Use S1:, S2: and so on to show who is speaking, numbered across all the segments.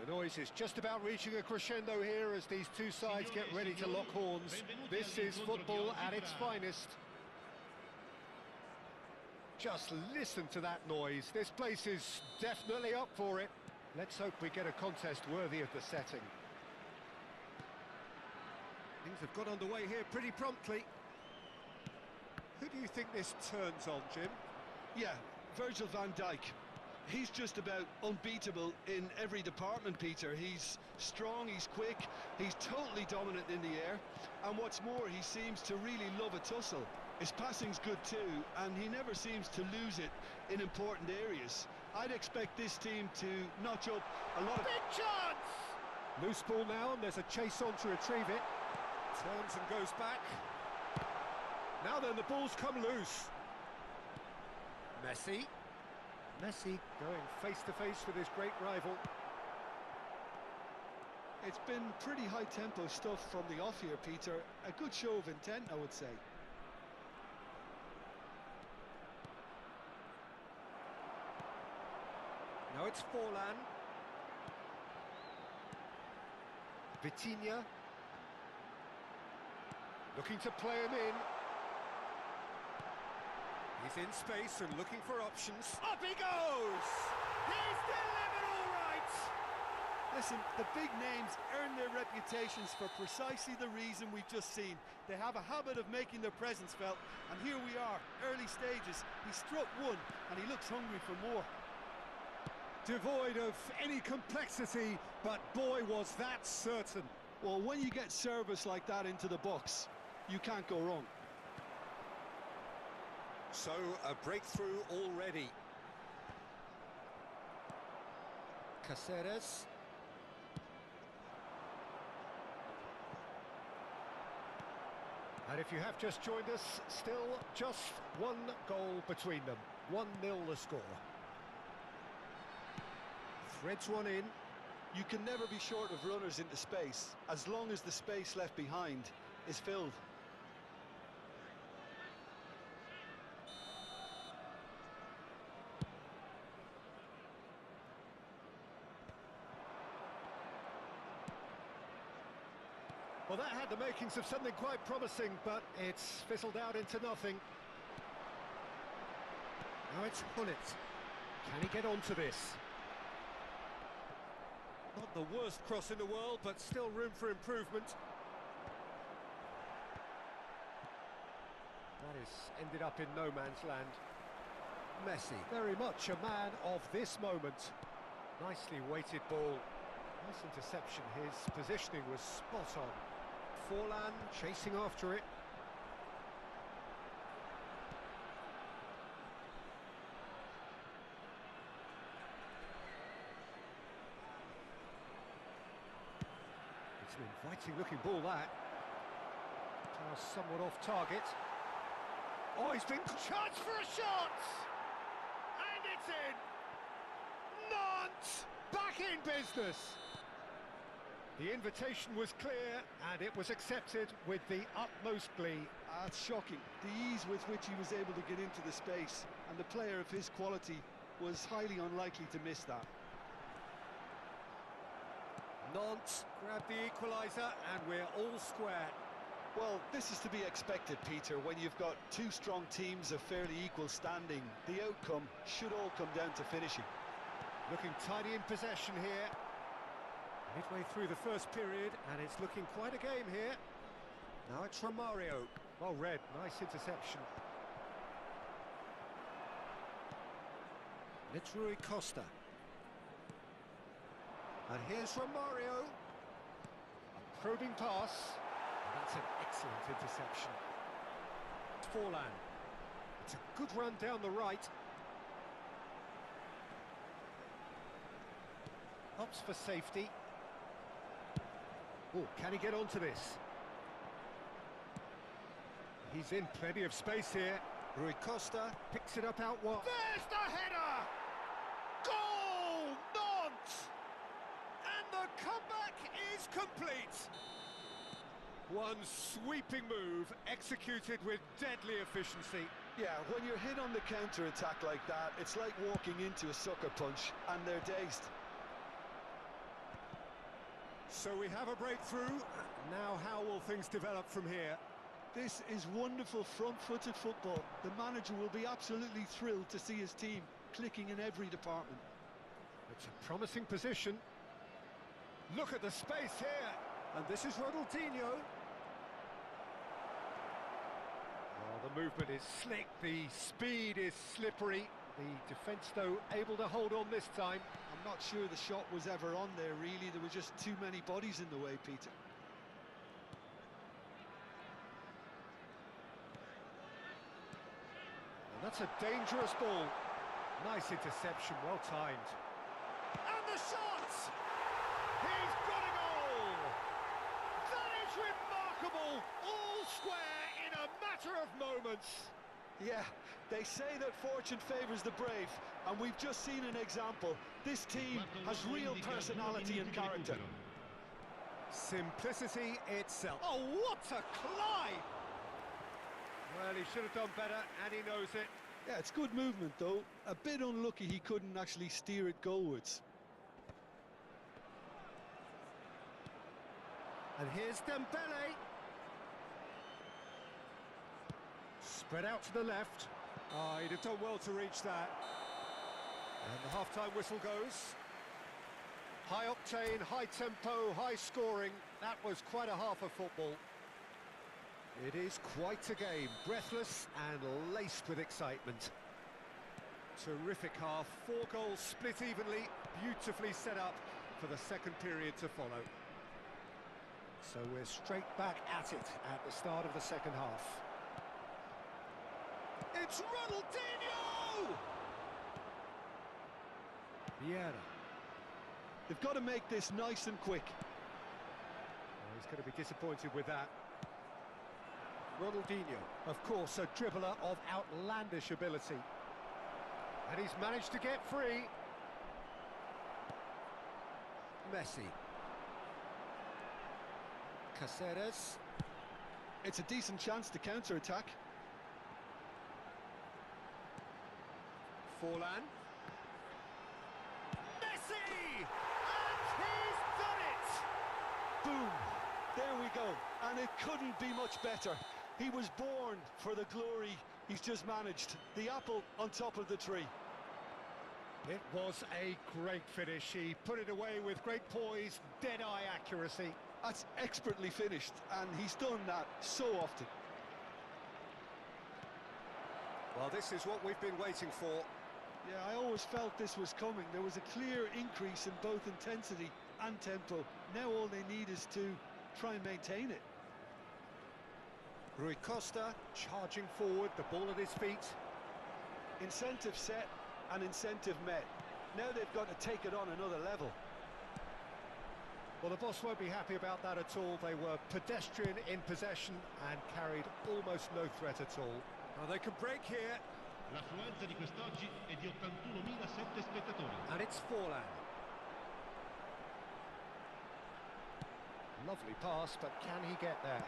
S1: noise is just about reaching a crescendo here as these two sides get ready to lock horns. This is football at its finest. Just listen to that noise. This place is definitely up for it. Let's hope we get a contest worthy of the setting. Things have got underway here pretty promptly. Who do you think this turns on, Jim?
S2: Yeah, Virgil van Dijk. He's just about unbeatable in every department, Peter. He's strong, he's quick, he's totally dominant in the air, and what's more, he seems to really love a tussle. His passing's good too, and he never seems to lose it in important areas. I'd expect this team to notch up a lot of...
S1: Big chance! Loose ball now, and there's a chase on to retrieve it. Turns and goes back. Now then, the ball's come loose. Messi going face-to-face with his great rival.
S2: It's been pretty high-tempo stuff from the off here, Peter. A good show of intent, I would say.
S1: Now it's Forlan. Vitinha. Looking to play him in. He's in space and looking for options. Up he goes! He's delivered all right!
S2: Listen, the big names earn their reputations for precisely the reason we've just seen. They have a habit of making their presence felt, and here we are, early stages. He struck one, and he looks hungry for more.
S1: Devoid of any complexity, but boy was that certain.
S2: Well, when you get service like that into the box, you can't go wrong.
S1: So, a breakthrough already. Caceres. And if you have just joined us, still just one goal between them. 1-0 the score. Threads one in.
S2: You can never be short of runners into space, as long as the space left behind is filled.
S1: Well, that had the makings of something quite promising, but it's fizzled out into nothing. Now it's Hullet. Can he get onto this? Not the worst cross in the world, but still room for improvement. That has ended up in no man's land. Messi, very much a man of this moment. Nicely weighted ball. Nice interception. His positioning was spot on. Forlan chasing after it. It's an inviting looking ball, that. Now somewhat off target. Oh, he's been... Chance for a shot! And it's in! Nantes back in business! The invitation was clear, and it was accepted with the utmost glee.
S2: That's shocking. The ease with which he was able to get into the space, and the player of his quality was highly unlikely to miss that.
S1: Nantes grabbed the equaliser, and we're all square.
S2: Well, this is to be expected, Peter, when you've got two strong teams of fairly equal standing. The outcome should all come down to finishing.
S1: Looking tidy in possession here. Midway through the first period, and it's looking quite a game here. Now it's Romario. Well read, nice interception. And it's Rui Costa. And here's Romario. A probing pass. And that's an excellent interception. It's Forlan. It's a good run down the right. Opts for safety. Oh, can he get onto this? He's in plenty of space here. Rui Costa picks it up out wide. There's the header! Goal! Nantes! And the comeback is complete. One sweeping move executed with deadly efficiency.
S2: Yeah, when you're hit on the counter-attack like that, it's like walking into a sucker punch and they're dazed.
S1: So we have a breakthrough. Now how will things develop from here?
S2: This is wonderful front-footed football. The manager will be absolutely thrilled to see his team clicking in every department.
S1: It's a promising position. Look at the space here. And this is Ronaldinho. Oh, the movement is slick, the speed is slippery. The defence, though, able to hold on this time.
S2: I'm not sure the shot was ever on there, really. There were just too many bodies in the way, Peter.
S1: And that's a dangerous ball. Nice interception, well timed. And the shot! He's got a goal! That is remarkable! All square in a matter of moments.
S2: Yeah, they say that fortune favours the brave, and we've just seen an example. This team has real personality and character.
S1: Simplicity itself. Oh, what a climb! Well, he should have done better, and he knows it.
S2: Yeah, it's good movement, though. A bit unlucky he couldn't actually steer it goalwards.
S1: And here's Dembele. Spread out to the left. Oh, he'd have done well to reach that. And the half-time whistle goes. High octane, high tempo, high scoring. That was quite a half of football. It is quite a game, breathless and laced with excitement. Terrific half, 4 goals split evenly, beautifully set up for the second period to follow. So we're straight back at it at the start of the second half. It's Ronaldinho! Vieira.
S2: They've got to make this nice and quick.
S1: Oh, he's going to be disappointed with that. Ronaldinho, of course, a dribbler of outlandish ability. And he's managed to get free. Messi. Caceres.
S2: It's a decent chance to counter-attack.
S1: Forlan. Messi! And he's done it!
S2: Boom! There we go. And it couldn't be much better. He was born for the glory he's just managed. The apple on top of the tree.
S1: It was a great finish. He put it away with great poise, dead-eye accuracy.
S2: That's expertly finished, and he's done that so often.
S1: Well, this is what we've been waiting for.
S2: Yeah, I always felt this was coming. There was a clear increase in both intensity and tempo. Now all they need is to try and maintain it.
S1: Rui Costa charging forward, the ball at his feet.
S2: Incentive set and incentive met. Now they've got to take it on another level.
S1: Well, the boss won't be happy about that at all. They were pedestrian in possession and carried almost no threat at all. Well, they can break here.
S3: L'affluenza di quest'oggi è di 81.007 spettatori.
S1: And it's Forlan. Lovely pass, but can he get there?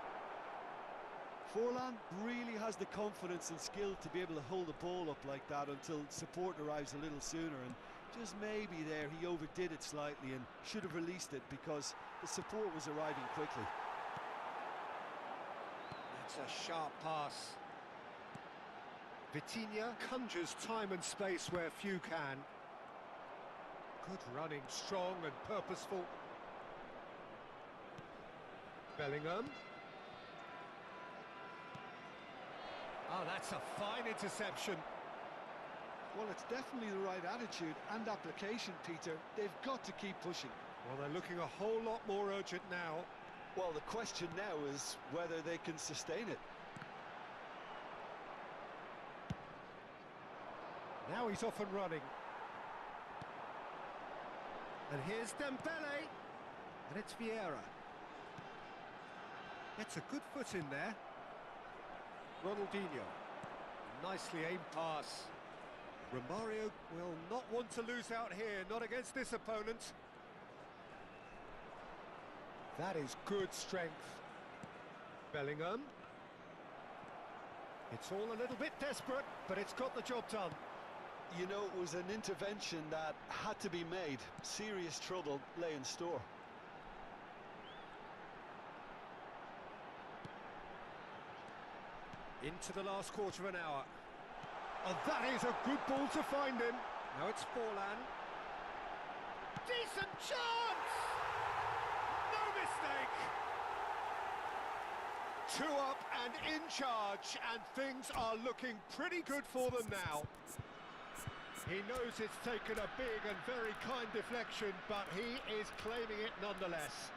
S2: Forlan really has the confidence and skill to be able to hold the ball up like that until support arrives a little sooner, and just maybe there he overdid it slightly and should have released it because the support was arriving quickly.
S1: That's a sharp pass. Vitinha conjures time and space where few can. Good running, strong and purposeful. Bellingham. Oh, that's a fine interception.
S2: Well, it's definitely the right attitude and application, Peter. They've got to keep pushing.
S1: Well, they're looking a whole lot more urgent now.
S2: Well, the question now is whether they can sustain it.
S1: Now he's off and running. And here's Dembele. And it's Vieira. Gets a good foot in there. Ronaldinho. Nicely aimed pass. Romario will not want to lose out here, not against this opponent. That is good strength. Bellingham. It's all a little bit desperate, but it's got the job done.
S2: You know, it was an intervention that had to be made. Serious trouble lay in store.
S1: Into the last quarter of an hour. Oh, that is a good ball to find him. Now it's Forlan. Decent chance! No mistake! 2 up and in charge, and things are looking pretty good for them now. He knows it's taken a big and very kind deflection, but he is claiming it nonetheless.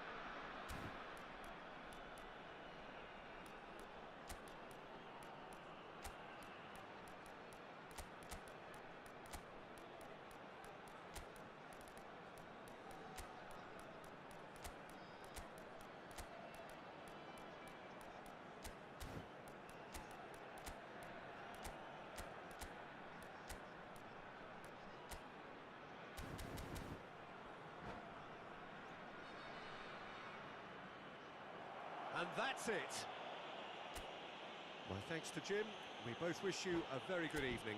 S1: And that's it. My thanks to Jim. We both wish you a very good evening.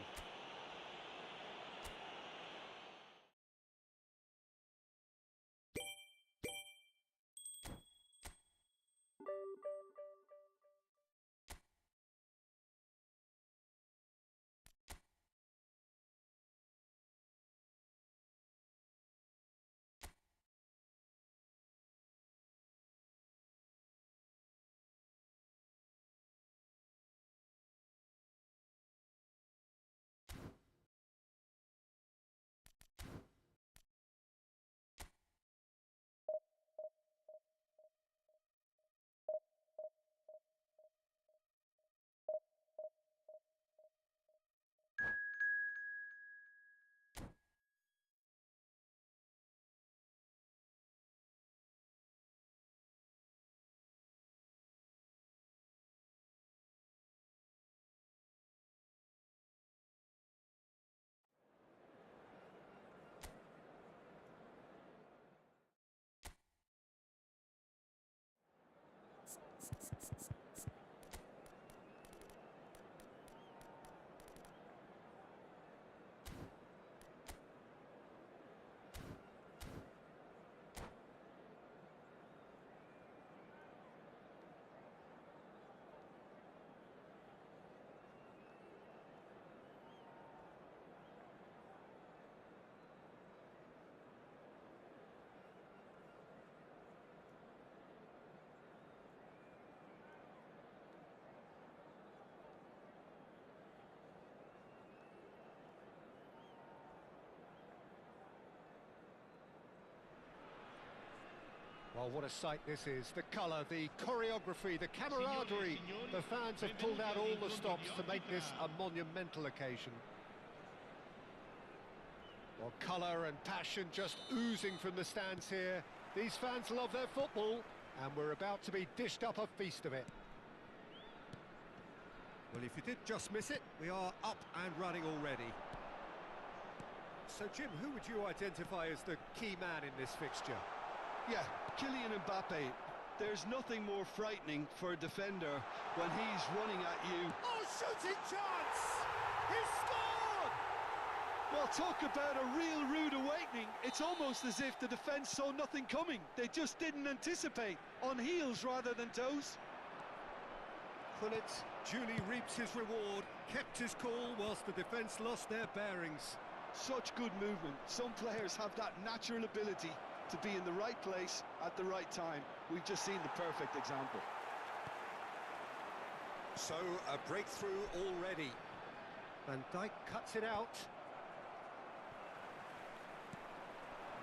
S1: Well, what a sight this is. The colour, the choreography, the camaraderie. The fans have pulled out all the stops to make this a monumental occasion. Well, colour and passion just oozing from the stands here. These fans love their football, and we're about to be dished up a feast of it. Well, if you did just miss it, we are up and running already. So, Jim, who would you identify as the key man in this fixture?
S2: Yeah, Kylian Mbappe. There's nothing more frightening for a defender when he's running at you.
S1: Oh, shooting chance! He scored!
S2: Well, talk about a real rude awakening. It's almost as if the defence saw nothing coming. They just didn't anticipate. On heels rather than toes.
S1: Gullit duly reaps his reward, kept his cool whilst the defence lost their bearings.
S2: Such good movement. Some players have that natural ability to be in the right place at the right time. We've just seen the perfect example.
S1: So, a breakthrough already. Van Dijk cuts it out.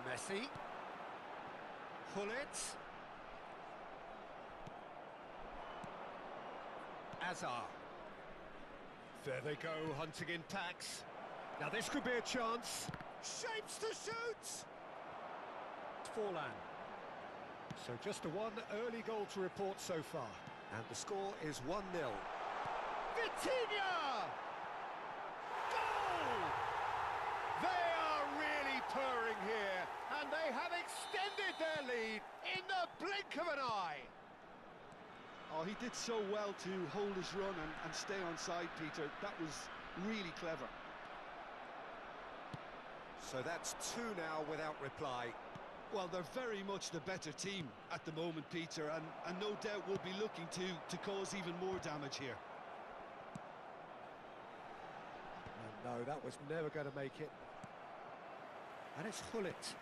S1: Messi. Gullit. Hazard. There they go, hunting in packs. Now this could be a chance. Shapes to shoot! Forlan. So just a one early goal to report so far. And the score is 1-0. Vitinha! Goal! They are really purring here, and they have extended their lead in the blink of an eye.
S2: Oh, he did so well to hold his run and stay on side, Peter. That was really clever.
S1: So that's 2 now without reply.
S2: Well, they're very much the better team at the moment, Peter, and no doubt will be looking to cause even more damage here.
S1: No, that was never going to make it. And it's Hullet.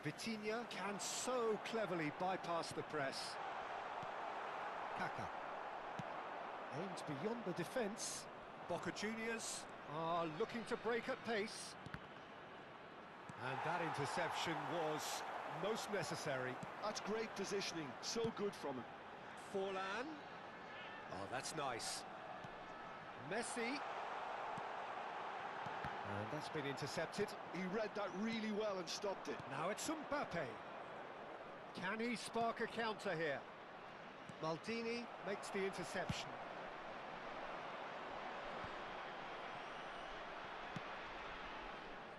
S1: Vitinha can so cleverly bypass the press. Kaka. Aims beyond the defence. Boca Juniors are looking to break at pace. And that interception was most necessary.
S2: That's great positioning, so good from him.
S1: Forlan. Oh, that's nice. Messi. And that's been intercepted.
S2: He read that really well and stopped it.
S1: Now it's Mbappe. Can he spark a counter here? Maldini makes the interception.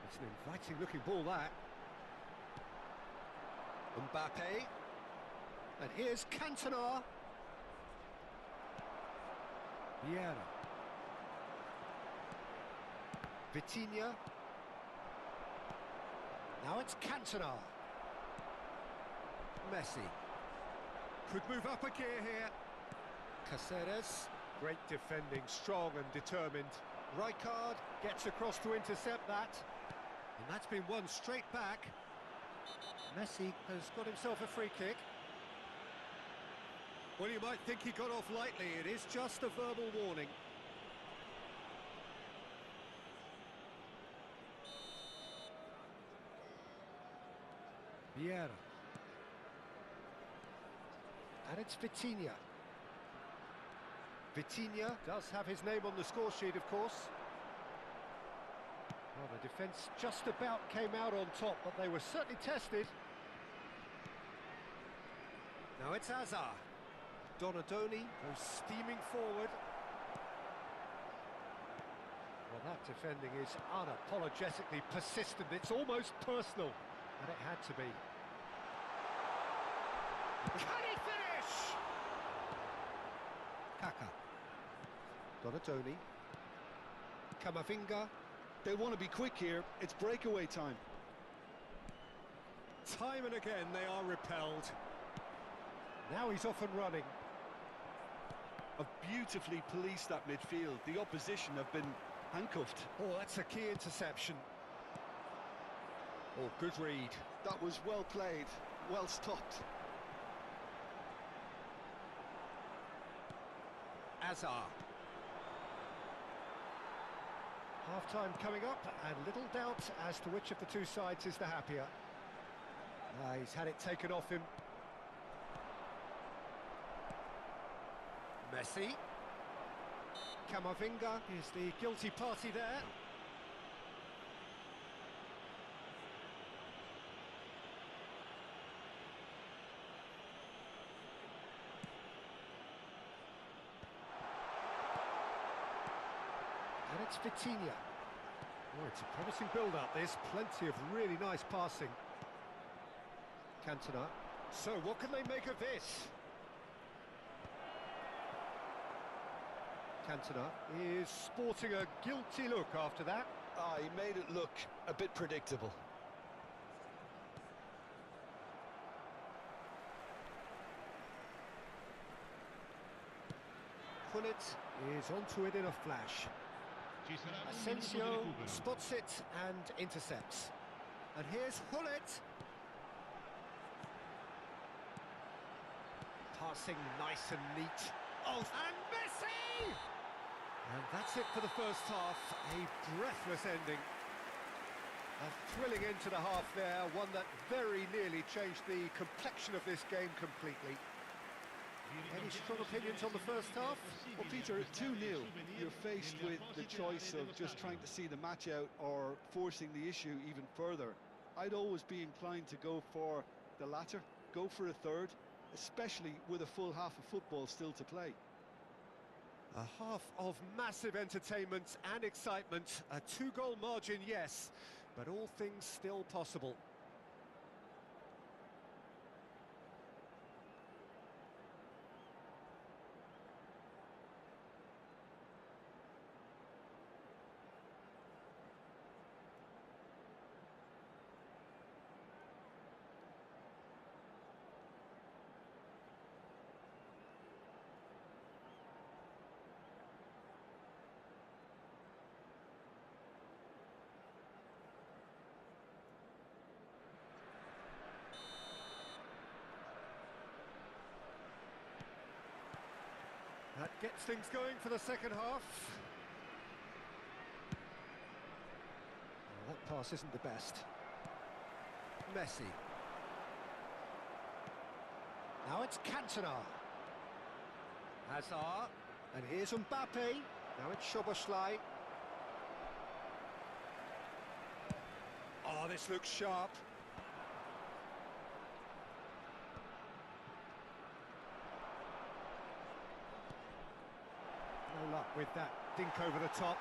S1: It's an inviting looking ball, that. Mbappe. And here's Cantona. Vieira. Vitinha. Now it's Cantona. Messi. Could move up a gear here. Caceres. Great defending, strong and determined. Rijkaard gets across to intercept that. And that's been won straight back. Messi has got himself a free kick. Well, you might think he got off lightly. It is just a verbal warning. Vieira. And it's Vitinha. Vitinha does have his name on the score sheet, of course. Well, the defence just about came out on top, but they were certainly tested. Now it's Hazard. Donadoni goes steaming forward. Well, that defending is unapologetically persistent. It's almost personal. And it had to be. Can he finish? Kaka. Donadoni. Camavinga.
S2: They want to be quick here. It's breakaway time.
S1: Time and again they are repelled. Now he's off and running.
S2: Have beautifully policed that midfield. The opposition have been handcuffed.
S1: Oh, that's a key interception. Oh, good read.
S2: That was well played, well stopped.
S1: Hazard. Half-time coming up, and little doubt as to which of the two sides is the happier. He's had it taken off him. Messi. Camavinga is the guilty party there. And it's Vitinha. Oh, it's a promising build-up. There's plenty of really nice passing. Cantona. So what can they make of this? Cantona is sporting a guilty look after that.
S2: He made it look a bit predictable.
S1: Hullet is onto it in a flash.
S3: Ci sarà un minuto di
S1: Asensio
S3: recupero.
S1: spots it and intercepts. And here's Hullet. Passing nice and neat. Oh, and Messi! And that's it for the first half. A breathless ending. A thrilling end to the half there, one that very nearly changed the complexion of this game completely. Any strong opinions on the first half?
S2: Well, Peter, 2-0. You're faced with the choice of just trying to see the match out or forcing the issue even further. I'd always be inclined to go for the latter, go for a third, especially with a full half of football still to play.
S1: A half of massive entertainment and excitement. A 2-goal margin, yes, but all things still possible. Gets things going for the second half. Oh, that pass isn't the best. Messi. Now it's Cantona. Hazard. And here's Mbappe. Now it's Szoboszlai. Oh, this looks sharp. No luck with that dink over the top.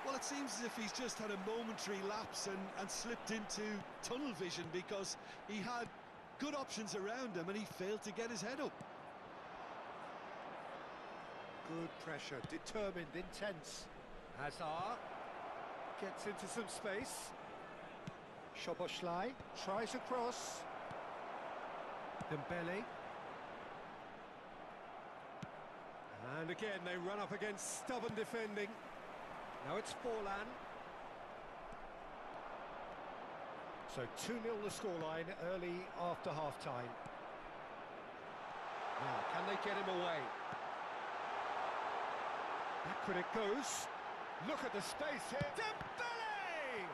S2: Well, it seems as if he's just had a momentary lapse and slipped into tunnel vision, because he had good options around him and he failed to get his head up.
S1: Good pressure, determined, intense. Hazard gets into some space. Szoboszlai tries a cross. Dembele. And again they run up against stubborn defending. Now it's Forlan. So 2-0 the scoreline early after half-time. Now, can they get him away? Backward it goes. Look at the space here. Dembele!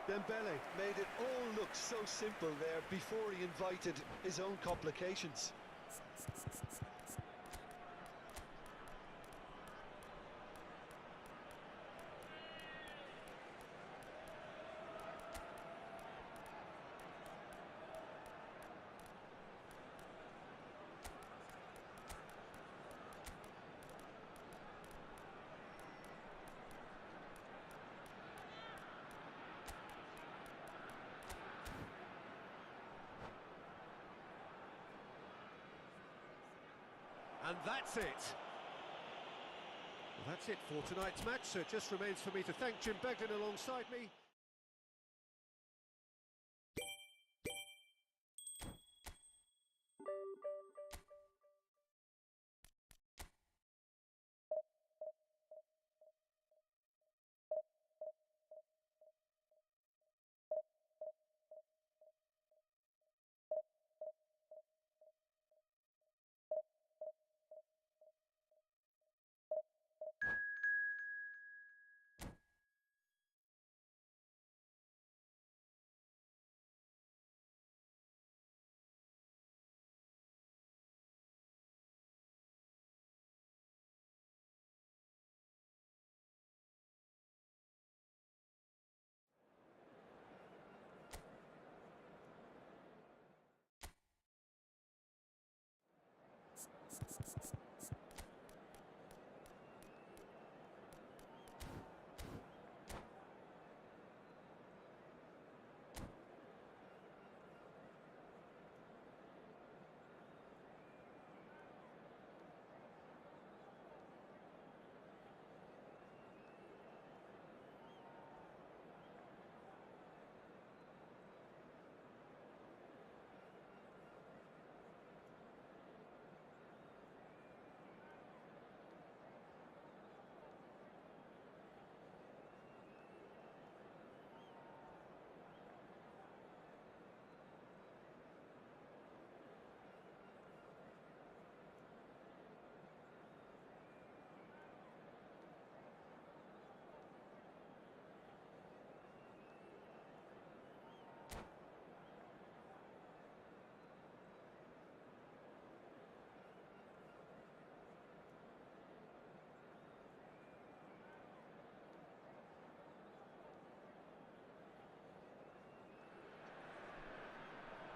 S2: Dembele made it all look so simple there before he invited his own complications.
S1: And that's it. Well, that's it for tonight's match, so it just remains for me to thank Jim Beglin alongside me.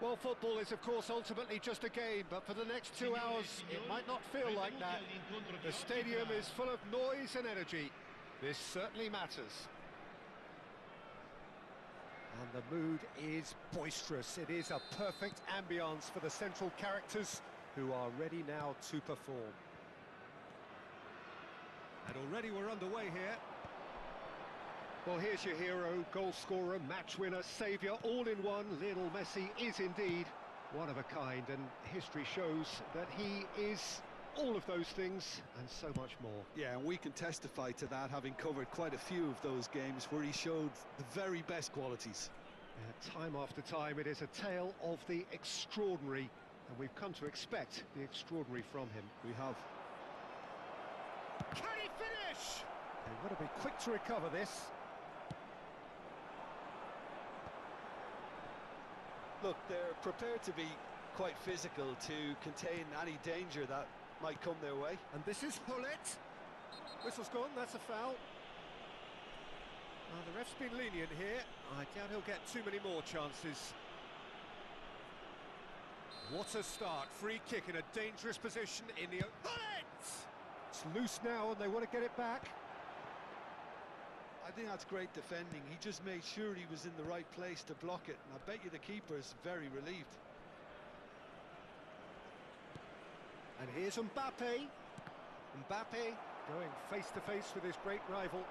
S1: Well, football is, of course, ultimately just a game, but for the next 2 hours, it might not feel like that. The stadium is full of noise and energy. This certainly matters. And the mood is boisterous. It is a perfect ambience for the central characters who are ready now to perform. And already we're underway here. Well, here's your hero, goal scorer, match winner, saviour, all in one. Lionel Messi is indeed one of a kind, and history shows that he is all of those things and so much more.
S2: Yeah, and we can testify to that, having covered quite a few of those games where he showed the very best qualities.
S1: Time after time, it is a tale of the extraordinary, And we've come to expect the extraordinary from him.
S2: We have.
S1: Can he finish? They've got to be quick to recover this.
S2: Look, they're prepared to be quite physical to contain any danger that might come their way.
S1: And this is Hullet. Whistle's gone, that's a foul. Well, the ref's been lenient here. I doubt he'll get too many more chances. What a start. Free kick in a dangerous position in the... Hullet! It's loose now and they want to get it back.
S2: I think that's great defending. He just made sure he was in the right place to block it. And I bet you the keeper's very relieved.
S1: And here's Mbappe. Mbappe going face-to-face with his great rival.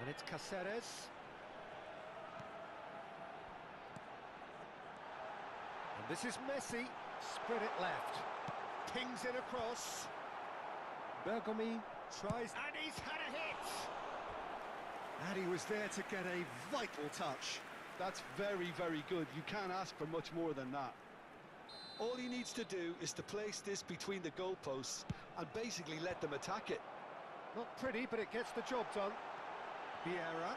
S1: And it's Cáceres. And this is Messi. Spread it left. Pings it across. Bergomi tries, and he's had a hit! And he was there to get a vital touch.
S2: That's very, very good. You can't ask for much more than that. All he needs to do is to place this between the goalposts and basically let them attack it.
S1: Not pretty, but it gets the job done. Vieira.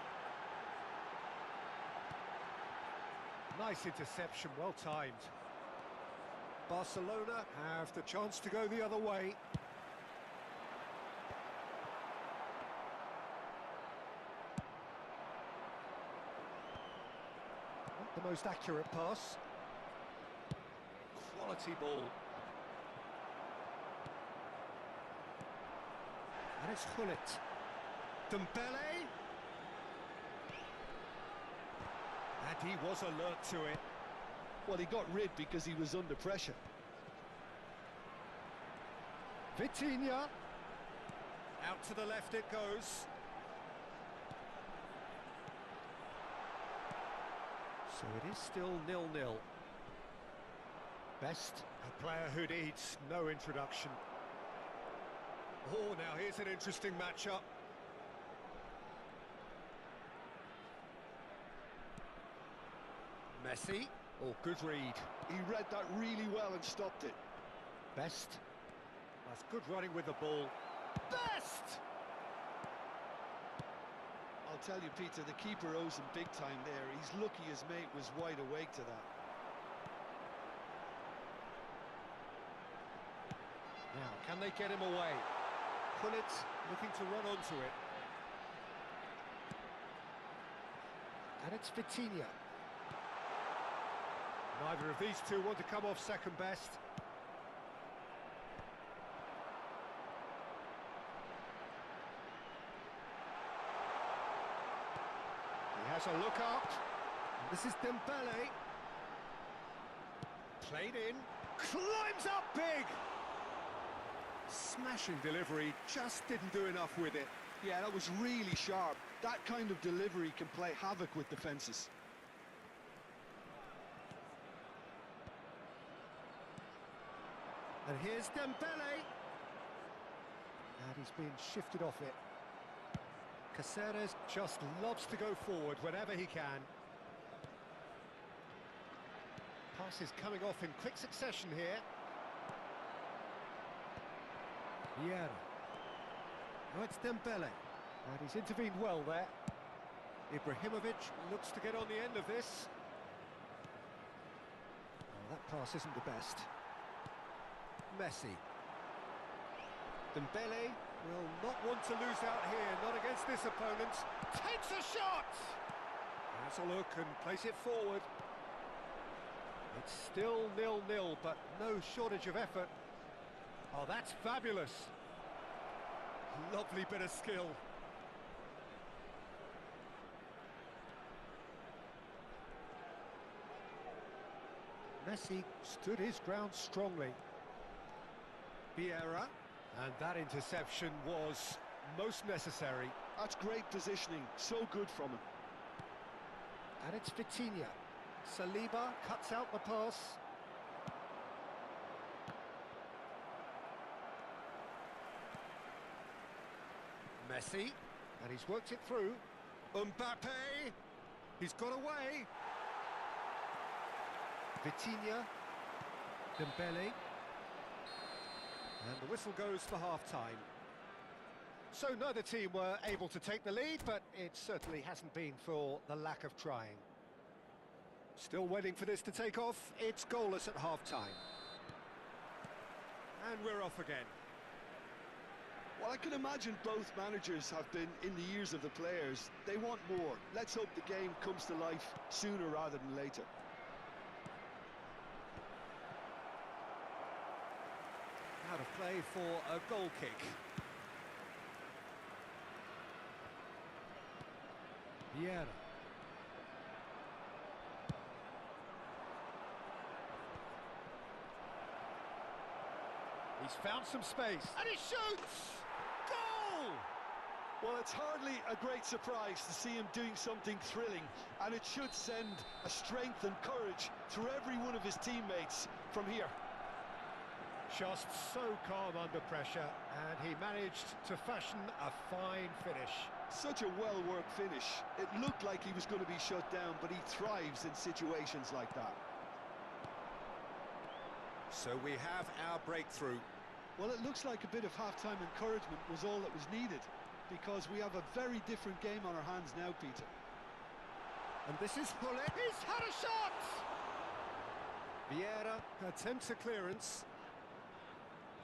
S1: Nice interception, well timed. Barcelona have the chance to go the other way. Not the most accurate pass. Quality ball. And it's Hullet. Dembele. And he was alert to it.
S2: Well, he got rid because he was under pressure.
S1: Vitinha. Out to the left it goes. So it is still 0-0. Best, a player who needs no introduction. Oh, now here's an interesting matchup. Messi. Oh, good read.
S2: He read that really well and stopped it.
S1: Best. That's good running with the ball. Best!
S2: I'll tell you, Peter, the keeper owes him big time there. He's lucky his mate was wide awake to that.
S1: Now, can they get him away? Hullet looking to run onto it. And it's Vitinha. Neither of these two want to come off second best. He has a look up. This is Dembele. Played in. Climbs up big. Smashing delivery, just didn't do enough with it.
S2: Yeah, that was really sharp. That kind of delivery can play havoc with defences.
S1: And here's Dembele. And he's being shifted off it. Cáceres just loves to go forward whenever he can. Passes coming off in quick succession here. Vieira. Now it's Dembele. And he's intervened well there. Ibrahimovic looks to get on the end of this. Oh, that pass isn't the best. Messi. Dembele will not want to lose out here, not against this opponent. Takes a shot! Has a look and place it forward. It's still 0-0, but no shortage of effort. Oh, that's fabulous. Lovely bit of skill. Messi stood his ground strongly. Vieira, and that interception was most necessary.
S2: That's great positioning, so good from him.
S1: And it's Vitinha. Saliba cuts out the pass. Messi, and he's worked it through. Mbappe, he's got away. Vitinha, Dembele, and the whistle goes for half-time. So neither team were able to take the lead, but it certainly hasn't been for the lack of trying. Still waiting for this to take off. It's goalless at half-time. And we're off again.
S2: Well, I can imagine both managers have been in the ears of the players. They want more. Let's hope the game comes to life sooner rather than later.
S1: Out of play for a goal kick. Vieira. He's found some space, and he shoots! Goal!
S2: Well, it's hardly a great surprise to see him doing something thrilling, and it should send a strength and courage through every one of his teammates from here.
S1: Just so calm under pressure, and he managed to fashion a fine finish.
S2: Such a well-worked finish. It looked like he was going to be shut down, but he thrives in situations like that.
S1: So we have our breakthrough.
S2: Well, it looks like a bit of half-time encouragement was all that was needed, because we have a very different game on our hands now, Peter.
S1: And this is Hullet. He's had a shot! Vieira attempts a clearance.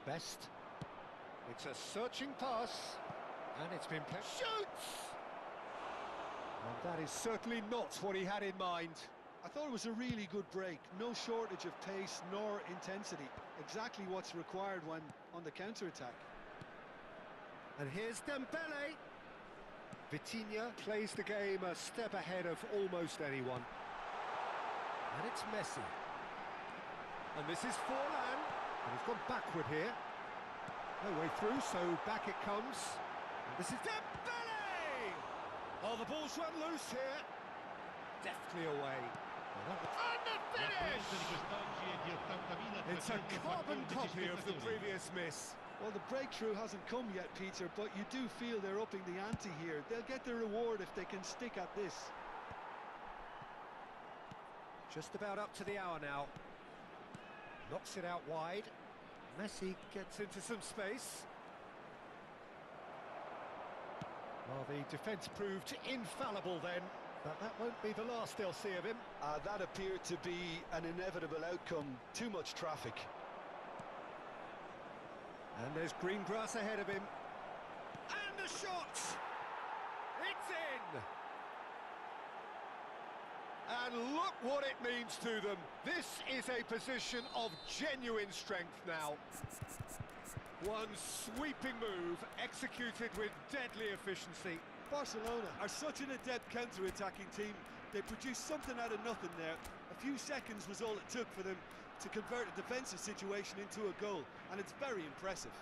S1: Best. It's a searching pass, and it's been played. Shoots! And that is certainly not what he had in mind.
S2: I thought it was a really good break. No shortage of pace nor intensity. Exactly what's required when on the counter-attack.
S1: And here's Dembele. Vitinha plays the game a step ahead of almost anyone. And it's Messi. And this is Forlan. And he's gone backward here. No way through, so back it comes. And this is Dembele! Oh, the ball's run loose here. Deftly away. And the finish! It's a carbon copy of the previous miss.
S2: Well, the breakthrough hasn't come yet, Peter, but you do feel they're upping the ante here. They'll get their reward if they can stick at this.
S1: Just about up to the hour now. Knocks it out wide. Messi gets into some space. Well, the defence proved infallible then, but that won't be the last they'll see of him.
S2: That appeared to be an inevitable outcome. Too much traffic.
S1: And there's green grass ahead of him. And the shot! It's in! And look what it means to them. This is a position of genuine strength now. One sweeping move, executed with deadly efficiency.
S2: Barcelona are such an adept counter-attacking team. They produced something out of nothing there. A few seconds was all it took for them to convert a defensive situation into a goal, and it's very impressive.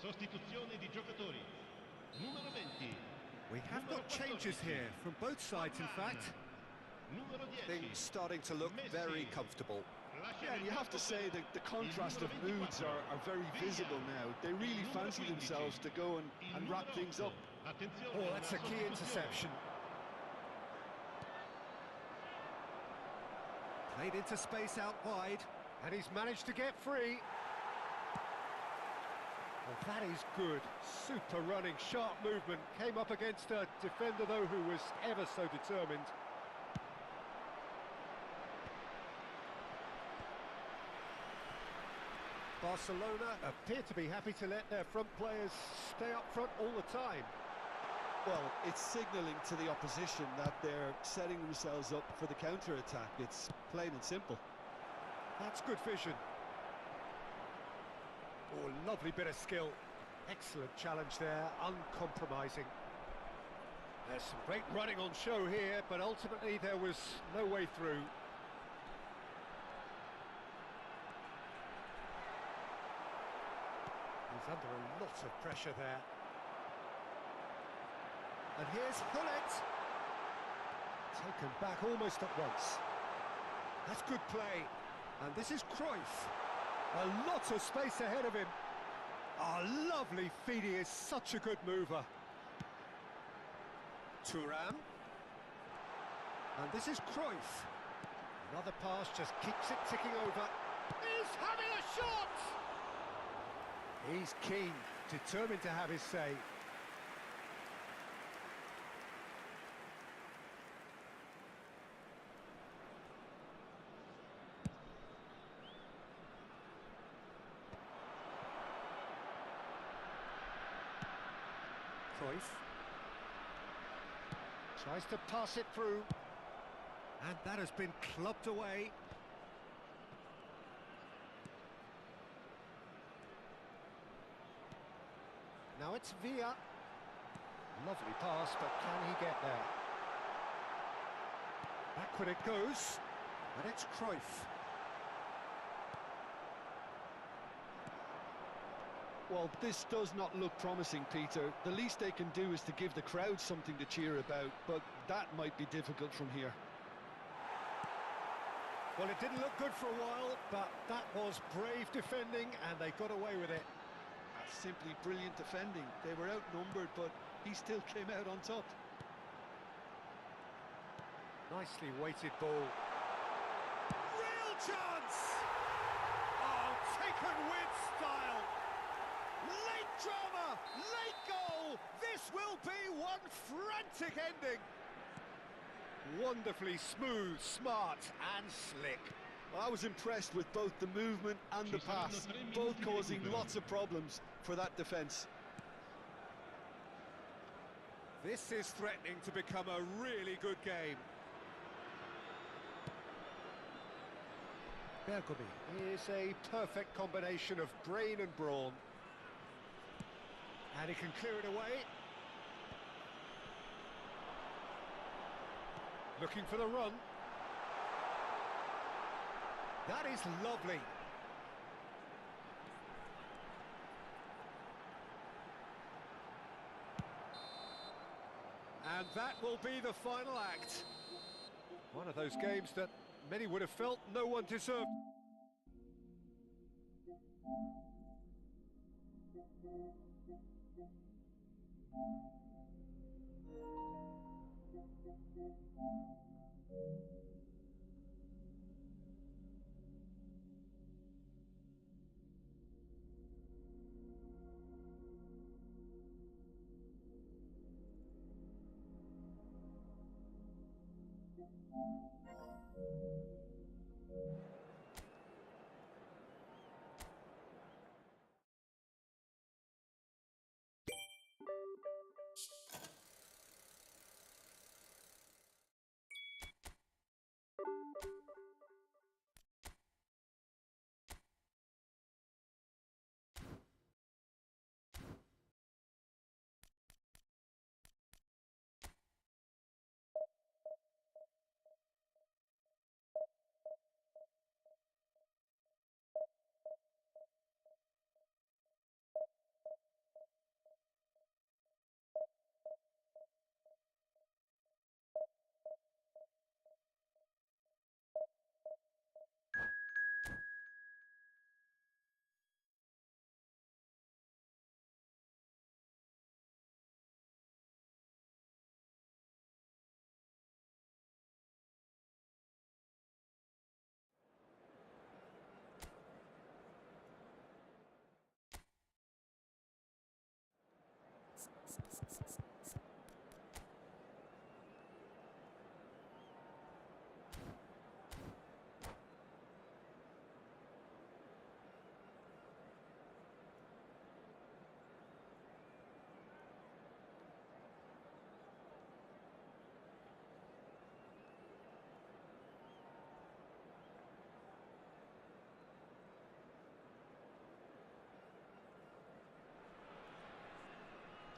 S3: Sostituzione di giocatori. Numero 20.
S1: We have got changes here from both sides, in fact.
S3: Numero 10.
S1: Things starting to look very comfortable.
S2: Yeah, and you have to say that the contrast of moods are very visible now. They really fancy themselves to go and wrap things up.
S1: Oh, that's a key interception. Played into space out wide, and he's managed to get free. Well, that is good. Super running, sharp movement. Came up against a defender, though, who was ever so determined. Barcelona appear to be happy to let their front players stay up front all the time.
S2: Well, it's signalling to the opposition that they're setting themselves up for the counter-attack. It's plain and simple.
S1: That's good vision. Oh, lovely bit of skill. Excellent challenge there, uncompromising. There's some great running on show here, but ultimately there was no way through. He's under a lot of pressure there. And here's Hullet. Taken back almost at once. That's good play. And this is Cruyff. A lot of space ahead of him. Oh, lovely feed. He is such a good mover. Thuram. And this is Cruyff. Another pass just keeps it ticking over. He's having a shot! He's keen, determined to have his say. Cruyff tries to pass it through, and that has been clubbed away. Now it's Villa. Lovely pass, but can he get there? Backward it goes, and it's Cruyff.
S2: Well, this does not look promising, Peter. The least they can do is to give the crowd something to cheer about, but that might be difficult from here.
S1: Well, it didn't look good for a while, but that was brave defending, and they got away with it.
S2: That's simply brilliant defending. They were outnumbered, but he still came out on top.
S1: Nicely weighted ball. Real chance! Oh, taken with style. Late drama, late goal. This will be one frantic ending. Wonderfully smooth, smart and slick.
S2: Well, I was impressed with both the movement and the pass, both causing lots of problems for that defence.
S1: This is threatening to become a really good game. Bergomi is a perfect combination of brain and brawn. And he can clear it away. Looking for the run. That is lovely. And that will be the final act. One of those games that many would have felt no one deserved.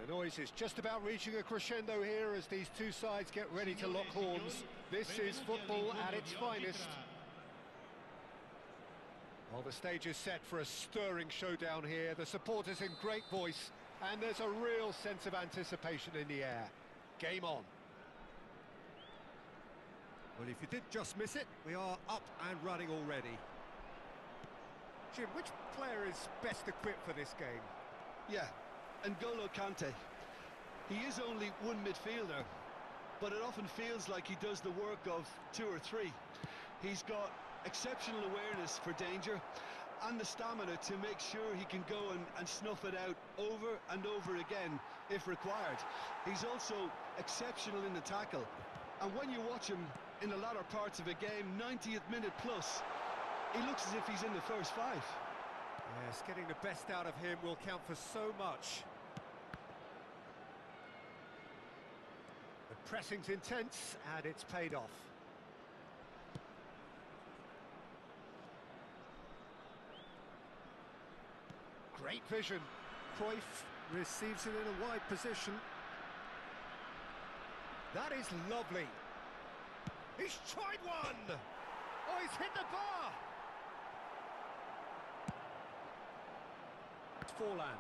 S1: The noise is just about reaching a crescendo here as these two sides get ready to lock horns. This is football at its finest. Well, the stage is set for a stirring showdown here. The supporters in great voice, and there's a real sense of anticipation in the air. Game on. Well, if you did just miss it, we are up and running already. Jim, which player is best equipped for this game?
S2: Yeah, N'Golo Kante. He is only one midfielder, but it often feels like he does the work of two or three. He's got exceptional awareness for danger and the stamina to make sure he can go and snuff it out over and over again if required. He's also exceptional in the tackle, and when you watch him in the latter parts of a game, 90th minute plus, he looks as if he's in the first five.
S1: Yes, getting the best out of him will count for so much. The pressing's intense, and it's paid off. Great vision. Cruyff receives it in a wide position. That is lovely. He's tried one! Oh, he's hit the bar! It's Forlan.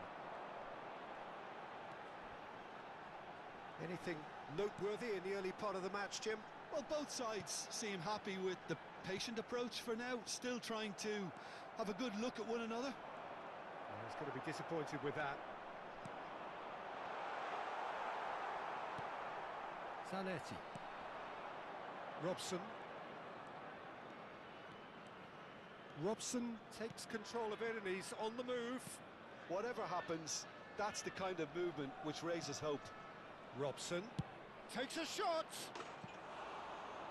S1: Anything noteworthy in the early part of the match, Jim?
S2: Well, both sides seem happy with the patient approach for now, still trying to have a good look at one another.
S1: He's going to be disappointed with that. Zanetti. Robson takes control of it and he's on the move.
S2: Whatever happens, that's the kind of movement which raises hope.
S1: Robson takes a shot.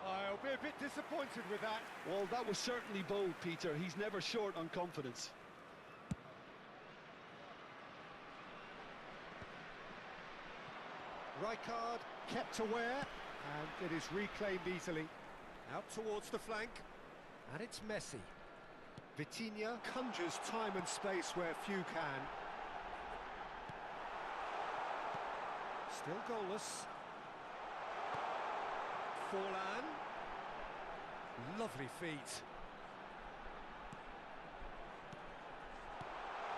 S1: I'll be a bit disappointed with that.
S2: Well, that was certainly bold, Peter. He's never short on confidence.
S1: Rijkaard kept aware, and it is reclaimed easily. Out towards the flank, and it's Messi. Vitinha conjures time and space where few can. Still goalless. Forlan. Lovely feet.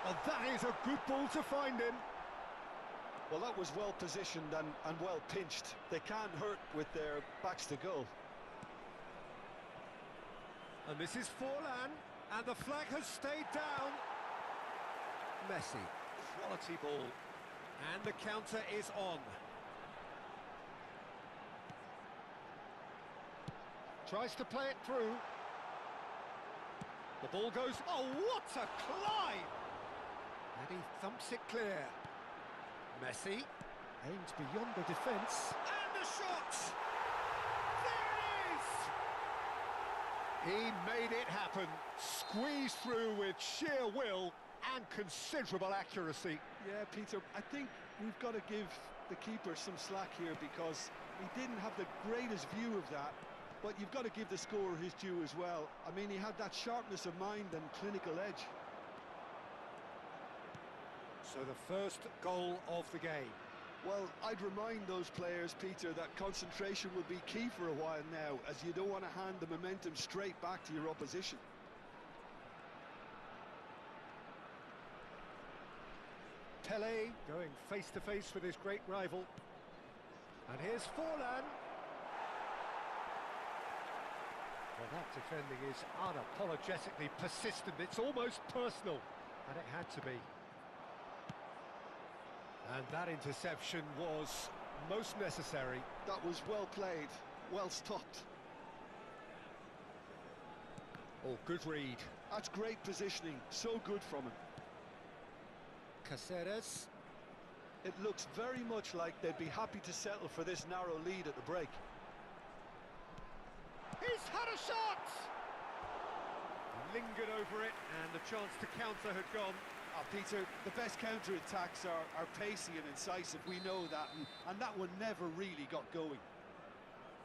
S1: Oh, that is a good ball to find him.
S2: Well, that was well positioned and well pinched. They can't hurt with their backs to goal.
S1: And this is Forlan, and the flag has stayed down. Messi, quality ball. And the counter is on. Tries to play it through. The ball goes, oh, what a climb! And he thumps it clear. Messi aims beyond the defence. And the shot! There it is! He made it happen. Squeezed through with sheer will and considerable accuracy.
S2: Yeah, Peter, I think we've got to give the keeper some slack here because he didn't have the greatest view of that. But you've got to give the scorer his due as well. I mean, he had that sharpness of mind and clinical edge.
S1: So the first goal of the game.
S2: Well, I'd remind those players, Peter, that concentration will be key for a while now, as you don't want to hand the momentum straight back to your opposition.
S1: Pele going face to face with his great rival. And here's Forlan. Well, that defending is unapologetically persistent. It's almost personal, and it had to be. And that interception was most necessary.
S2: That was well played, well stopped.
S1: Oh, good read.
S2: That's great positioning, so good from him.
S1: Caceres.
S2: It looks very much like they'd be happy to settle for this narrow lead at the break.
S1: He's had a shot! Lingered over it, and the chance to counter had gone.
S2: Oh, Peter, the best counter-attacks are pacey and incisive, we know that, and that one never really got going.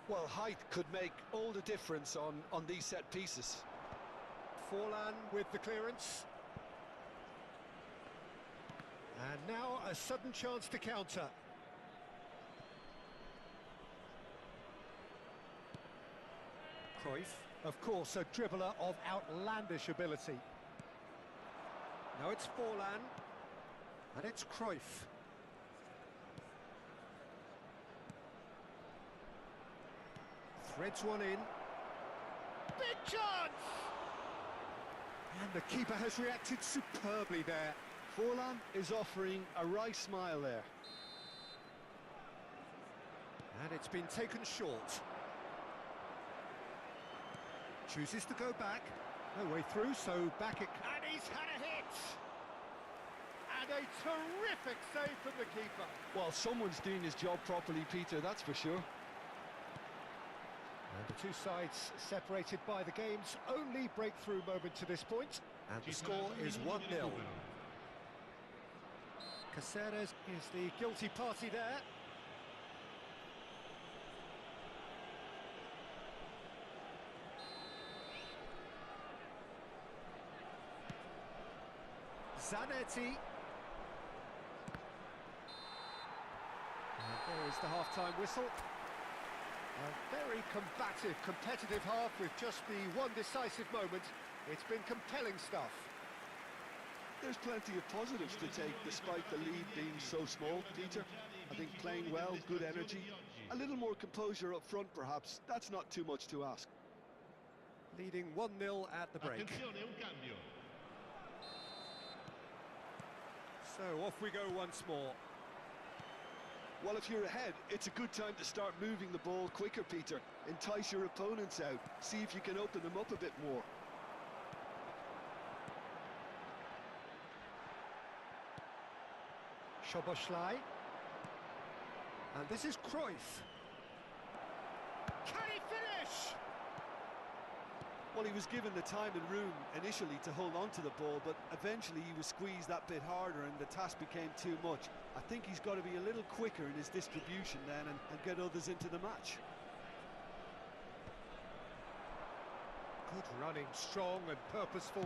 S2: Well, height could make all the difference on these set pieces.
S1: Forlan with the clearance. And now a sudden chance to counter. Cruyff, of course, a dribbler of outlandish ability. Now it's Forlan, and it's Cruyff. Threads one in. Big chance! And the keeper has reacted superbly there.
S2: Forlan is offering a wry smile there.
S1: And it's been taken short. Chooses to go back. No way through, so back it... And he's had a hit! And a terrific save from the keeper.
S2: Well, someone's doing his job properly, Peter, that's for sure.
S1: And the two sides separated by the game's only breakthrough moment to this point. And the score is 1-0. Caceres is the guilty party there. Zanetti. And there is the half-time whistle. A very combative, competitive half with just the one decisive moment. It's been compelling stuff.
S2: There's plenty of positives to take despite the lead being so small, Peter. I think playing well, good energy, a little more composure up front perhaps, that's not too much to ask.
S1: Leading 1-0 at the break. So off we go once more.
S2: Well, if you're ahead, it's a good time to start moving the ball quicker, Peter. Entice your opponents out, see if you can open them up a bit more.
S1: Szoboszlai. And this is Cruyff. Can he finish?
S2: Well, he was given the time and room initially to hold on to the ball, but eventually he was squeezed that bit harder and the task became too much. I think he's got to be a little quicker in his distribution then and get others into the match.
S1: Good running, strong and purposeful.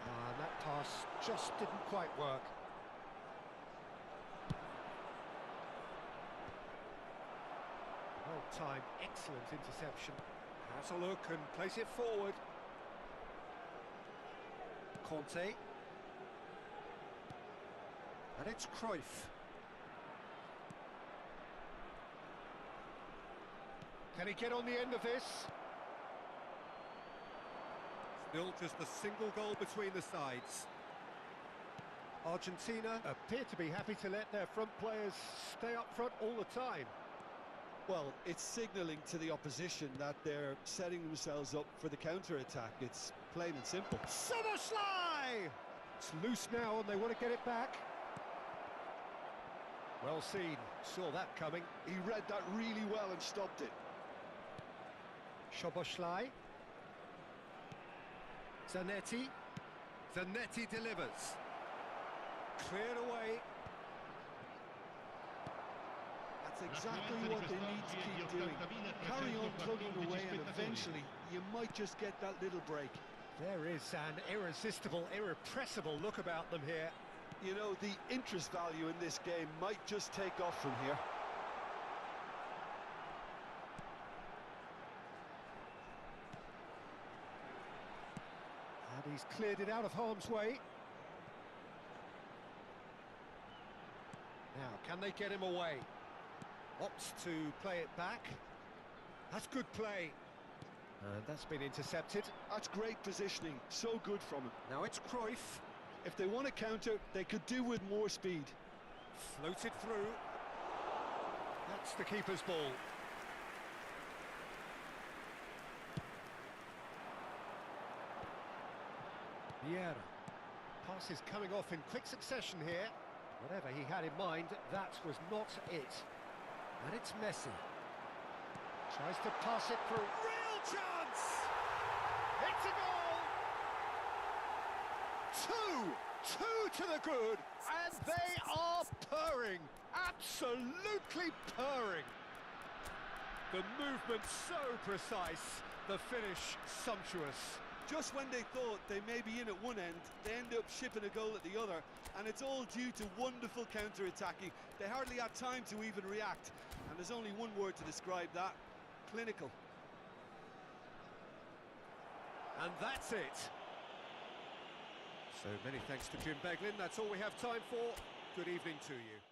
S1: And that pass just didn't quite work. Well-timed, excellent interception. Has a look and place it forward. Conte. And it's Cruyff. Can he get on the end of this? Still just a single goal between the sides. Argentina appear to be happy to let their front players stay up front all the time.
S2: Well, it's signalling to the opposition that they're setting themselves up for the counter-attack. It's plain and simple.
S1: Szoboszlai! It's loose now and they want to get it back. Well seen, saw that coming.
S2: He read that really well and stopped it.
S1: Szoboszlai. Zanetti. Zanetti delivers. Cleared away.
S2: That's exactly what they need to keep doing. Carry on plugging away and eventually you might just get that little break.
S1: There is an irresistible, irrepressible look about them here.
S2: You know, the interest value in this game might just take off from here.
S1: And he's cleared it out of harm's way. Now, can they get him away? Opts to play it back. That's good play. And that's been intercepted.
S2: That's great positioning, so good from him.
S1: Now it's Cruyff.
S2: If they want to counter, they could do with more speed.
S1: Floated through. That's the keeper's ball. Vieira. Pass is coming off in quick succession here. Whatever he had in mind, that was not it. And it's Messi. Tries to pass it through. Real chance! It's a goal! Two to the good, and they are purring. Absolutely purring. The movement so precise, the finish sumptuous.
S2: Just when they thought they may be in at one end, then end up shipping a goal at the other, and it's all due to wonderful counter-attacking. They hardly had time to even react, and there's only one word to describe that: clinical.
S1: And that's it. So many thanks to Jim Beglin. That's all we have time for. Good evening to you.